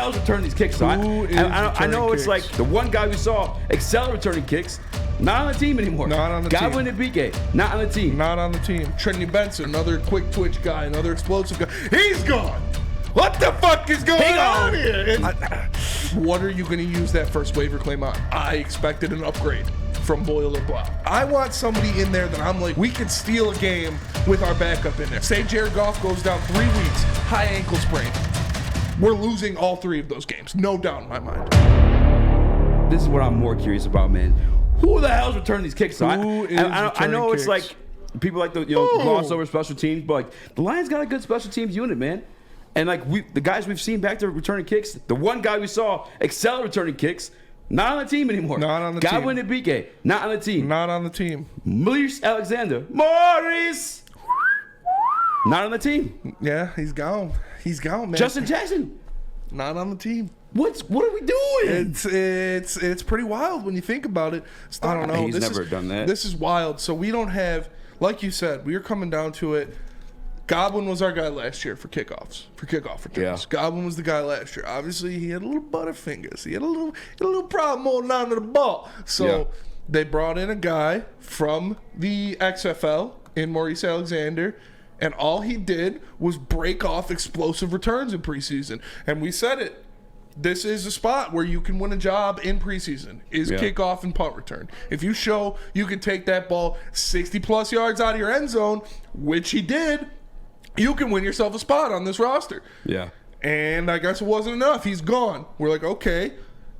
hell's returning these kicks? So I know it's like the one guy we saw excel returning kicks, not on the team anymore. Not on the team. Godwin and BK, not on the team. Not on the team. Trenton Benson, another quick twitch guy, another explosive guy. He's gone. What the fuck is going on here? What are you going to use that first waiver claim on? I expected an upgrade from Boyle or Blau. I want somebody in there that I'm like, we could steal a game with our backup in there. Say Jared Goff goes down 3 weeks, high ankle sprain. We're losing all 3 of those games. No doubt in my mind. This is what I'm more curious about, man. Who the hell's returning these kicks? So I know it's like people like the gloss over special teams, but like the Lions got a good special teams unit, man. And like the guys we've seen back there returning kicks, the one guy we saw excel returning kicks, not on the team anymore. Not on the team. Godwin and BK, not on the team. Not on the team. Maurice Alexander, not on the team. Yeah, he's gone. He's gone, man. Justin Jackson, not on the team. What are we doing? It's pretty wild when you think about it. I don't know. He's never done that. This is wild. So we don't have, like you said, we are coming down to it. Godwin was our guy last year for kickoff returns. Yeah. Godwin was the guy last year. Obviously, he had a little butterfingers. He had a little problem holding on to the ball. So they brought in a guy from the XFL in Maurice Alexander, and all he did was break off explosive returns in preseason. And we said it. This is a spot where you can win a job in preseason, is kickoff and punt return. If you show you can take that ball 60-plus yards out of your end zone, which he did, you can win yourself a spot on this roster. Yeah. And I guess it wasn't enough. He's gone. We're like, okay,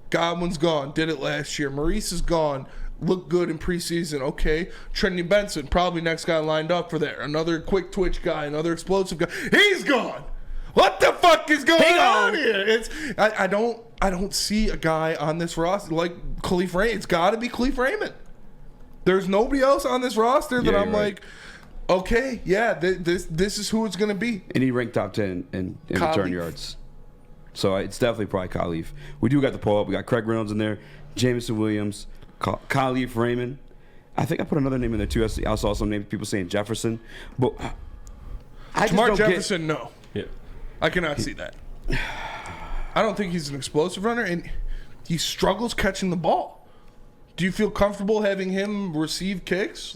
Godwin's gone. Did it last year. Maurice is gone. Looked good in preseason. Okay. Trenton Benson, probably next guy lined up for there. Another quick twitch guy, another explosive guy. He's gone. What the fuck is going on here? I don't see a guy on this roster like Khalif Raymond. It's got to be Khalif Raymond. There's nobody else on this roster that I'm like, okay, this is who it's going to be. And he ranked top 10 in return yards. So it's definitely probably Khalif. We do got the pull up. We got Craig Reynolds in there, Jameson Williams, Khalif Raymond. I think I put another name in there too. I saw some names, people saying Jefferson. But I just don't Jefferson, no. Yeah. I cannot see that. I don't think he's an explosive runner, and he struggles catching the ball. Do you feel comfortable having him receive kicks?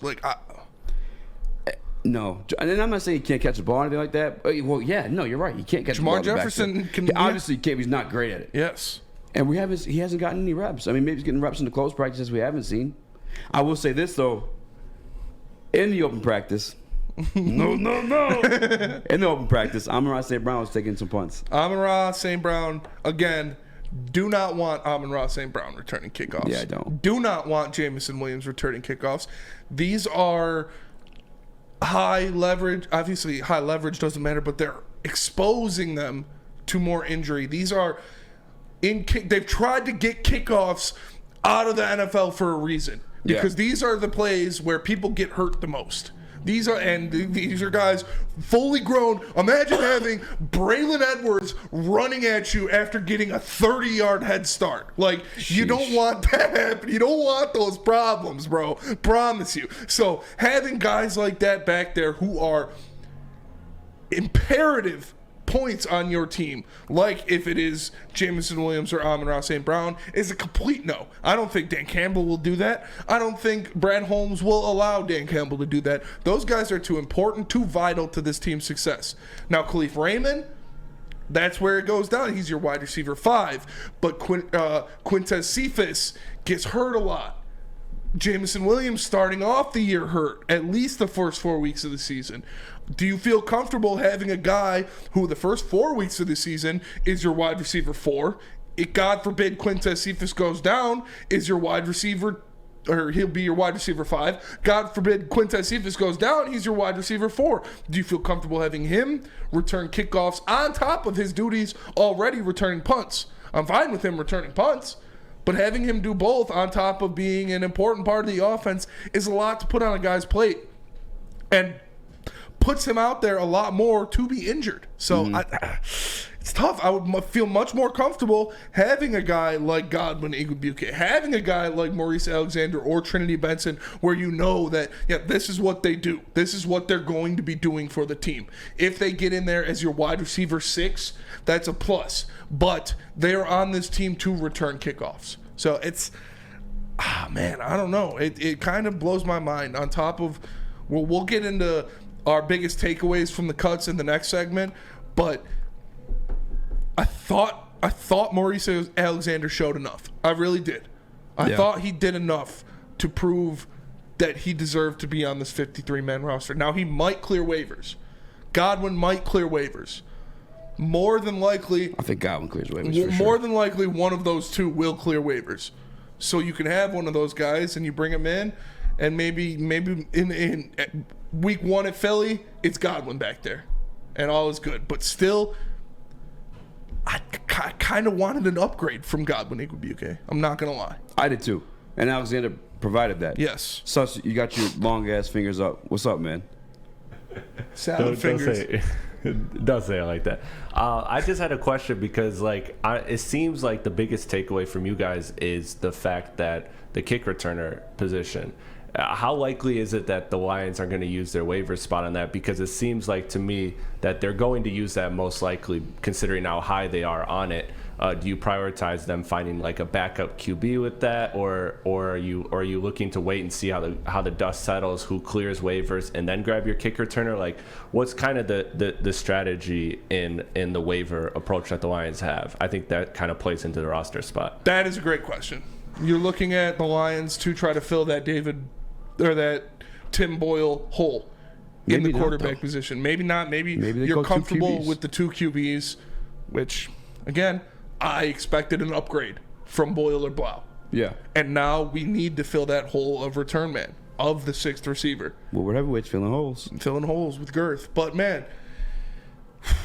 No. And I'm not saying he can't catch the ball or anything like that. Well, yeah, no, you're right. He can't catch the ball. Jamar Jefferson can obviously can't. He's not great at it. Yes. And he hasn't gotten any reps. I mean, maybe he's getting reps in the close practices we haven't seen. I will say this, though. In the open practice, no. In the open practice, Amon-Ra St. Brown was taking some punts. Amon-Ra St. Brown, again, do not want Amon-Ra St. Brown returning kickoffs. Yeah, I don't. Do not want Jameson Williams returning kickoffs. These are high leverage. Obviously, high leverage doesn't matter, but they're exposing them to more injury. These are they've tried to get kickoffs out of the NFL for a reason. Because these are the plays where people get hurt the most. These are guys fully grown. Imagine having Braylon Edwards running at you after getting a 30-yard head start. Like, you don't want that happen. You don't want those problems, bro. Promise you. So having guys like that back there who are imperative points on your team, like if it is Jameson Williams or Amon-Ra St. Brown, is a complete no. I don't think Dan Campbell will do that. I don't think Brad Holmes will allow Dan Campbell to do that. Those guys are too important, too vital to this team's success. Now, Khalif Raymond, that's where it goes down. He's your wide receiver 5. But Quintez Cephas gets hurt a lot. Jameson Williams starting off the year hurt, at least the first 4 weeks of the season. Do you feel comfortable having a guy who the first 4 weeks of the season is your wide receiver 4? God forbid Quintez Cephas goes down, is your wide receiver, or he'll be your wide receiver 5. God forbid Quintez Cephas goes down, he's your wide receiver 4. Do you feel comfortable having him return kickoffs on top of his duties already returning punts? I'm fine with him returning punts. But having him do both on top of being an important part of the offense is a lot to put on a guy's plate. And puts him out there a lot more to be injured. So It's tough. I would feel much more comfortable having a guy like Godwin Igwebuike, having a guy like Maurice Alexander or Trinity Benson, where you know that, this is what they do. This is what they're going to be doing for the team. If they get in there as your wide receiver 6, that's a plus. But they're on this team to return kickoffs. So it's, man, I don't know. It kind of blows my mind. On top of, we'll get into our biggest takeaways from the cuts in the next segment, but I thought Maurice Alexander showed enough. I really did. I thought he did enough to prove that he deserved to be on this 53-man roster. Now, he might clear waivers. Godwin might clear waivers. More than likely, I think Godwin clears waivers for sure. More than likely, one of those two will clear waivers. So you can have one of those guys and you bring him in, and maybe in week 1 at Philly, it's Godwin back there, and all is good. But still, I kind of wanted an upgrade from Godwin Igwebuike. I'm not going to lie. I did too. And Alexander provided that. Yes. Sus, you got your long-ass fingers up. What's up, man? Salad fingers. Don't say it like that. I just had a question because, it seems like the biggest takeaway from you guys is the fact that the kick returner position. How likely is it that the Lions are going to use their waiver spot on that? Because it seems like to me that they're going to use that most likely, considering how high they are on it. Do you prioritize them finding a backup QB with that, or are you looking to wait and see how the dust settles, who clears waivers, and then grab your kick returner? What's kind of the strategy in the waiver approach that the Lions have? I think that kind of plays into the roster spot. That is a great question. You're looking at the Lions to try to fill that that Tim Boyle hole in the quarterback position. Maybe not. Maybe you're comfortable with the 2 QBs, which, again, I expected an upgrade from Boyle or Blau. Yeah. And now we need to fill that hole of return man, of the 6th receiver. Well, whatever, it's filling holes. Filling holes with girth. But, man,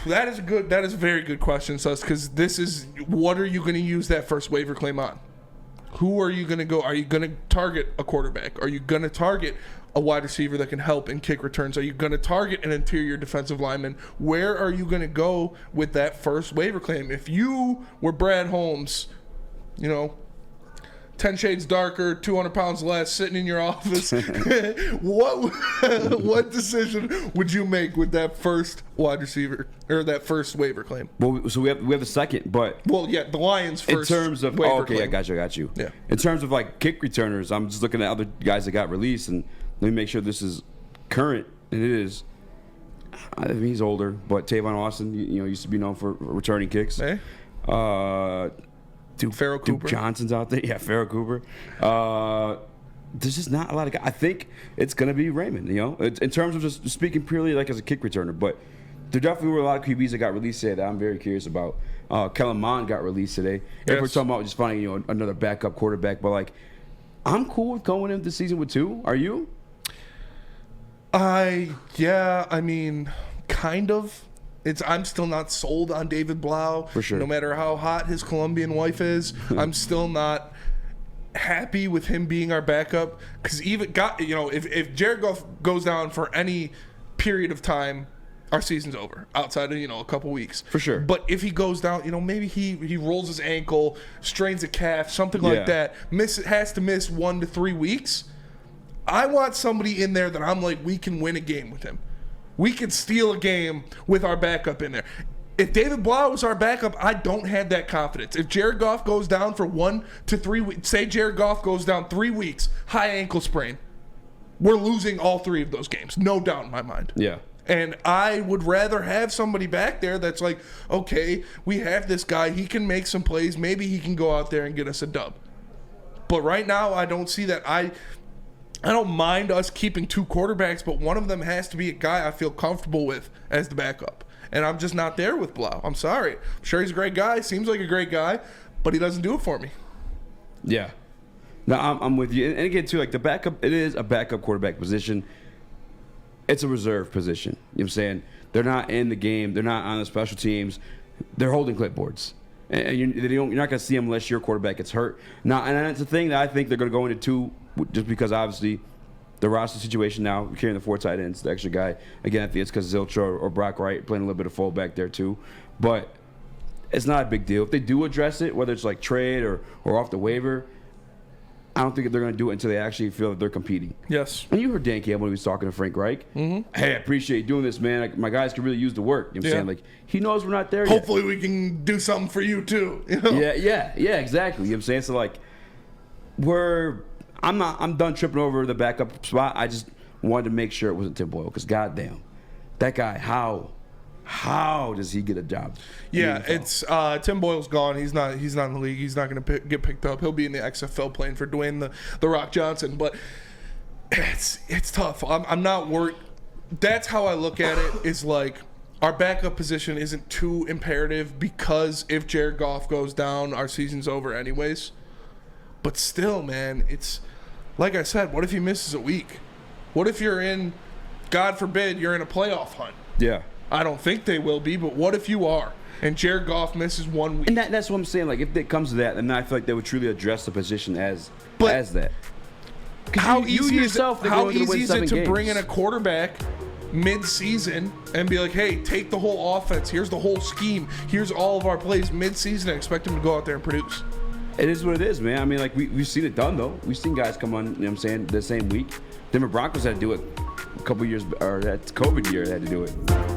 that is a very good question, Sus, because this is, what are you going to use that first waiver claim on? Who are you going to go? Are you going to target a quarterback? Are you going to target a wide receiver that can help in kick returns? Are you going to target an interior defensive lineman? Where are you going to go with that first waiver claim? If you were Brad Holmes, 10 shades darker, 200 pounds less, sitting in your office, what decision would you make with that first wide receiver or that first waiver claim? Well, so we have a second, but the Lions first. In terms of waiver okay, claim. I got you. Yeah. In terms of kick returners, I'm just looking at other guys that got released, and let me make sure this is current, and it is. I mean, he's older, but Tavon Austin, used to be known for returning kicks. Hey. Pharaoh Cooper. Johnson's out there. Yeah, Pharaoh Cooper. There's just not a lot of guys. I think it's going to be Raymond, in terms of just speaking purely as a kick returner. But there definitely were a lot of QBs that got released today that I'm very curious about. Kellen Mond got released today. If we're talking about just finding another backup quarterback. But, I'm cool with going into the season with 2. Are you? I mean, kind of. I'm still not sold on David Blau. For sure. No matter how hot his Colombian wife is, I'm still not happy with him being our backup. Because if Jared Goff goes down for any period of time, our season's over. Outside of a couple weeks, for sure. But if he goes down, maybe he rolls his ankle, strains a calf, something like that. Has to miss 1 to 3 weeks. I want somebody in there that I'm we can win a game with him. We can steal a game with our backup in there. If David Blau is our backup, I don't have that confidence. If Jared Goff goes down for 1 to 3 weeks, say Jared Goff goes down 3 weeks, high ankle sprain, we're losing all 3 of those games. No doubt in my mind. Yeah. And I would rather have somebody back there that's okay, we have this guy. He can make some plays. Maybe he can go out there and get us a dub. But right now, I don't see that. I don't mind us keeping 2 quarterbacks, but one of them has to be a guy I feel comfortable with as the backup. And I'm just not there with Blau. I'm sorry. I'm sure he's a great guy. Seems like a great guy, but he doesn't do it for me. Yeah. No, I'm with you. And again, too, the backup, it is a backup quarterback position. It's a reserve position. You know what I'm saying? They're not in the game. They're not on the special teams. They're holding clipboards. And you're not going to see them unless your quarterback gets hurt. Now, and that's the thing that I think they're going to go into 2, just because obviously the roster situation now, carrying the 4 tight ends, the extra guy. Again, I think it's because Zilch or Brock Wright playing a little bit of fullback there too. But it's not a big deal. If they do address it, whether it's like trade or off the waiver, I don't think they're going to do it until they actually feel that they're competing. Yes. And you heard Dan Campbell when he was talking to Frank Reich. Mm-hmm. Hey, I appreciate you doing this, man. Like, my guys can really use the work. You know what I'm saying? Like, he knows we're not there Hopefully yet. we can do something for you, too. You know? Yeah, exactly. You know what I'm saying? So, like, I'm done tripping over the backup spot. I just wanted to make sure it wasn't Tim Boyle because, goddamn, that guy, how does he get a job? Yeah, it's Tim Boyle's gone. He's not in the league. He's not going to get picked up. He'll be in the XFL playing for Dwayne the Rock Johnson. But it's tough. I'm not worried. That's how I look at it. Is like our backup position isn't too imperative because if Jared Goff goes down, our season's over anyways. But still, man, it's like I said. What if he misses a week? What if you're in? God forbid you're in a playoff hunt. Yeah. I don't think they will be, but what if you are? And Jared Goff misses 1 week. And that's what I'm saying. Like, if it comes to that, then I feel like they would truly address the position as that. How easy is it to games. bring in a quarterback mid-season and be like, hey, take the whole offense. Here's the whole scheme. Here's all of our plays mid-season and expect him to go out there and produce. It is what it is, man. I mean, like, we've seen it done, though. We've seen guys come on, you know what I'm saying, the same week. Denver Broncos had to do it a couple years, or that COVID year they had to do it.